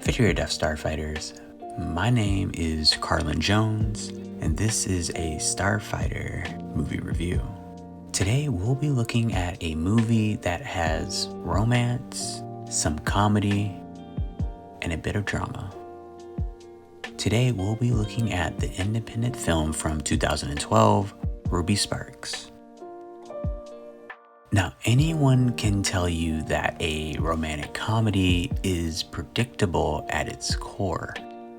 Video Deaf Starfighters. My name is Carlin Jones, and this is a Starfighter movie review. Today we'll be looking at a movie that has romance, some comedy, and a bit of drama. Today we'll be looking at the independent film from 2012, Ruby Sparks. Now, anyone can tell you that a romantic comedy is predictable at its core.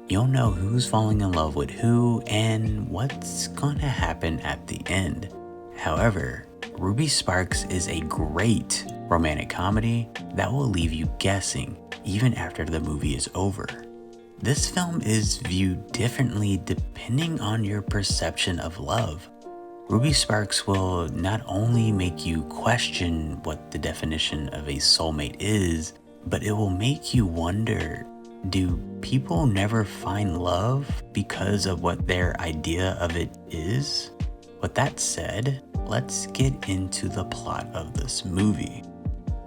You'll know who's falling in love with who and what's gonna happen at the end. However, Ruby Sparks is a great romantic comedy that will leave you guessing even after the movie is over. This film is viewed differently depending on your perception of love. Ruby Sparks will not only make you question what the definition of a soulmate is, but it will make you wonder, do people never find love because of what their idea of it is? With that said, let's get into the plot of this movie.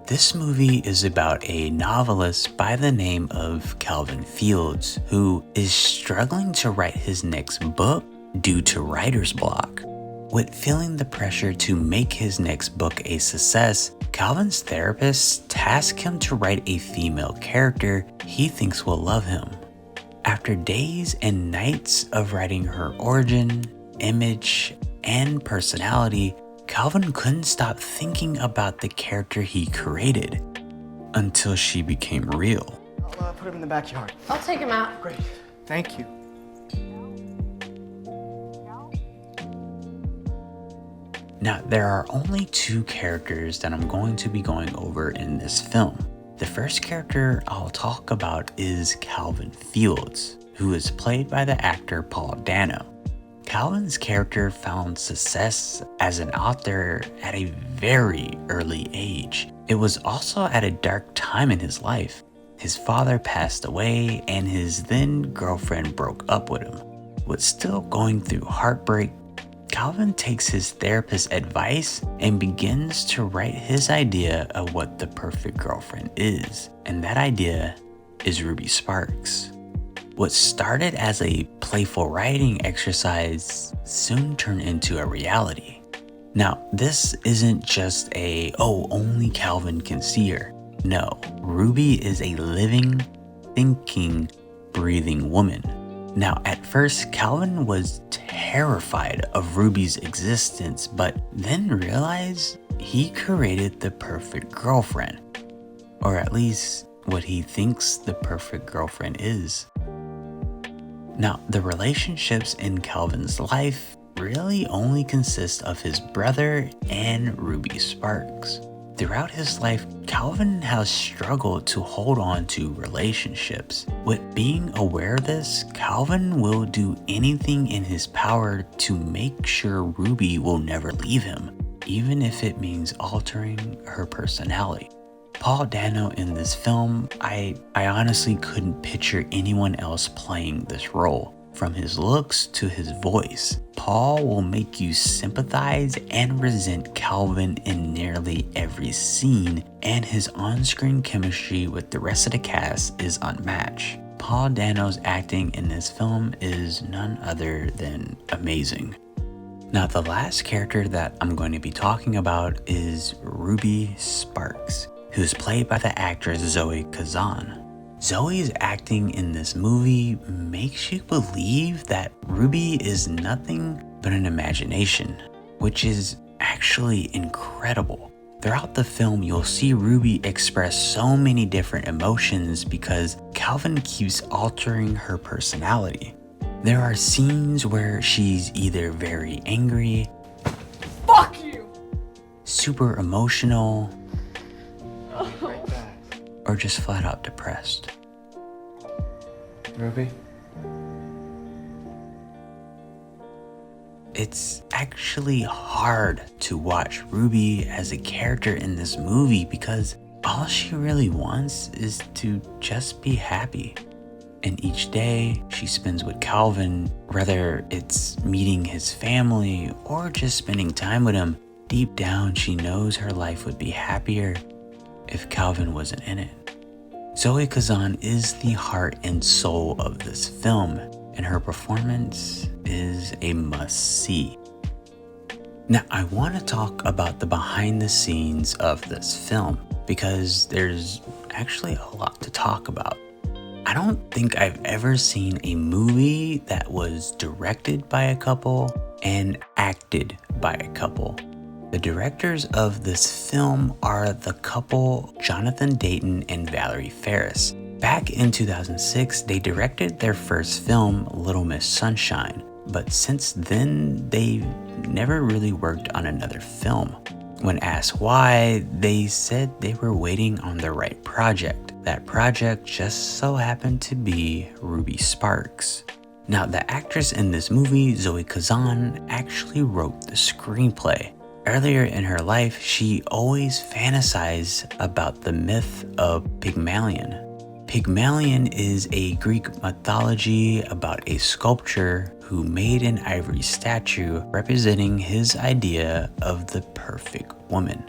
This movie is about a novelist by the name of Calvin Fields who is struggling to write his next book due to writer's block. With feeling the pressure to make his next book a success, Calvin's therapist tasks him to write a female character he thinks will love him. After days and nights of writing her origin, image, and personality, Calvin couldn't stop thinking about the character he created until she became real. I'll put him in the backyard. I'll take him out. Great. Thank you. Now, there are only two characters that I'm going to be going over in this film. The first character I'll talk about is Calvin Fields, who is played by the actor Paul Dano. Calvin's character found success as an author at a very early age. It was also at a dark time in his life. His father passed away and his then girlfriend broke up with him. With still going through heartbreak, Calvin takes his therapist's advice and begins to write his idea of what the perfect girlfriend is. And that idea is Ruby Sparks. What started as a playful writing exercise soon turned into a reality. Now, this isn't just only Calvin can see her. No, Ruby is a living, thinking, breathing woman. Now, at first, Calvin was terrified of Ruby's existence, but then realized he created the perfect girlfriend. Or at least what he thinks the perfect girlfriend is. Now, the relationships in Calvin's life really only consist of his brother and Ruby Sparks. Throughout his life, Calvin has struggled to hold on to relationships. With being aware of this, Calvin will do anything in his power to make sure Ruby will never leave him, even if it means altering her personality. Paul Dano in this film, I honestly couldn't picture anyone else playing this role. From his looks to his voice, Paul will make you sympathize and resent Calvin in nearly every scene, and his on-screen chemistry with the rest of the cast is unmatched. Paul Dano's acting in this film is none other than amazing. Now, the last character that I'm going to be talking about is Ruby Sparks, who's played by the actress Zoe Kazan. Zoe's acting in this movie makes you believe that Ruby is nothing but an imagination, which is actually incredible. Throughout the film, you'll see Ruby express so many different emotions because Calvin keeps altering her personality. There are scenes where she's either very angry, Fuck you! super emotional, Right back. or just flat out depressed. Ruby? It's actually hard to watch Ruby as a character in this movie because all she really wants is to just be happy. And each day she spends with Calvin, whether it's meeting his family or just spending time with him, deep down she knows her life would be happier if Calvin wasn't in it. Zoe Kazan is the heart and soul of this film, and her performance is a must-see. Now, I want to talk about the behind the scenes of this film because there's actually a lot to talk about. I don't think I've ever seen a movie that was directed by a couple and acted by a couple. The directors of this film are the couple Jonathan Dayton and Valerie Faris. Back in 2006, they directed their first film, Little Miss Sunshine, but since then, they've never really worked on another film. When asked why, they said they were waiting on the right project. That project just so happened to be Ruby Sparks. Now, the actress in this movie, Zoe Kazan, actually wrote the screenplay. Earlier in her life, she always fantasized about the myth of Pygmalion. Pygmalion is a Greek mythology about a sculptor who made an ivory statue representing his idea of the perfect woman.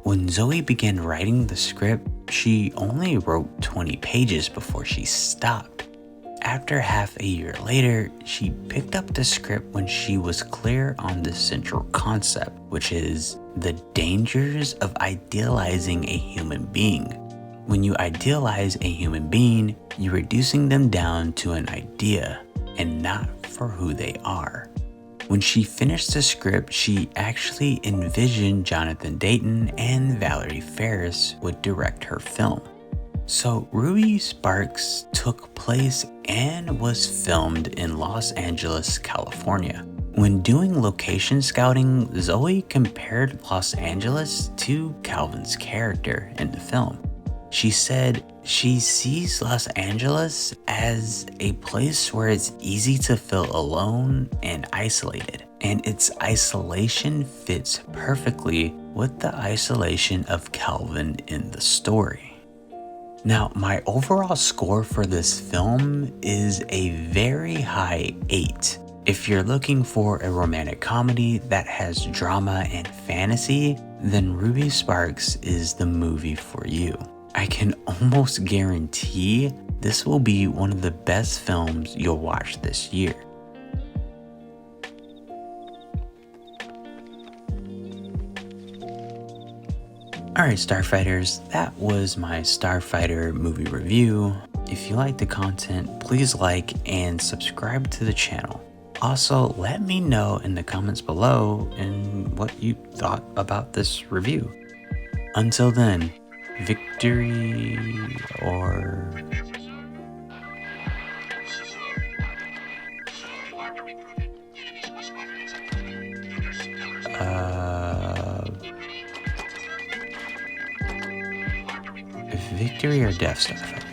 When Zoe began writing the script, she only wrote 20 pages before she stopped. After half a year later, she picked up the script when she was clear on the central concept, which is the dangers of idealizing a human being. When you idealize a human being, you're reducing them down to an idea and not for who they are. When she finished the script, she actually envisioned Jonathan Dayton and Valerie Faris would direct her film. So Ruby Sparks took place and was filmed in Los Angeles, California. When doing location scouting, Zoe compared Los Angeles to Calvin's character in the film. She said she sees Los Angeles as a place where it's easy to feel alone and isolated, and its isolation fits perfectly with the isolation of Calvin in the story. Now, my overall score for this film is a very high 8. If you're looking for a romantic comedy that has drama and fantasy, then Ruby Sparks is the movie for you. I can almost guarantee this will be one of the best films you'll watch this year. Alright Starfighters, that was my Starfighter movie review. If you like the content, please like and subscribe to the channel. Also, let me know in the comments below and what you thought about this review. Until then, victory or... victory or death, Starfighter?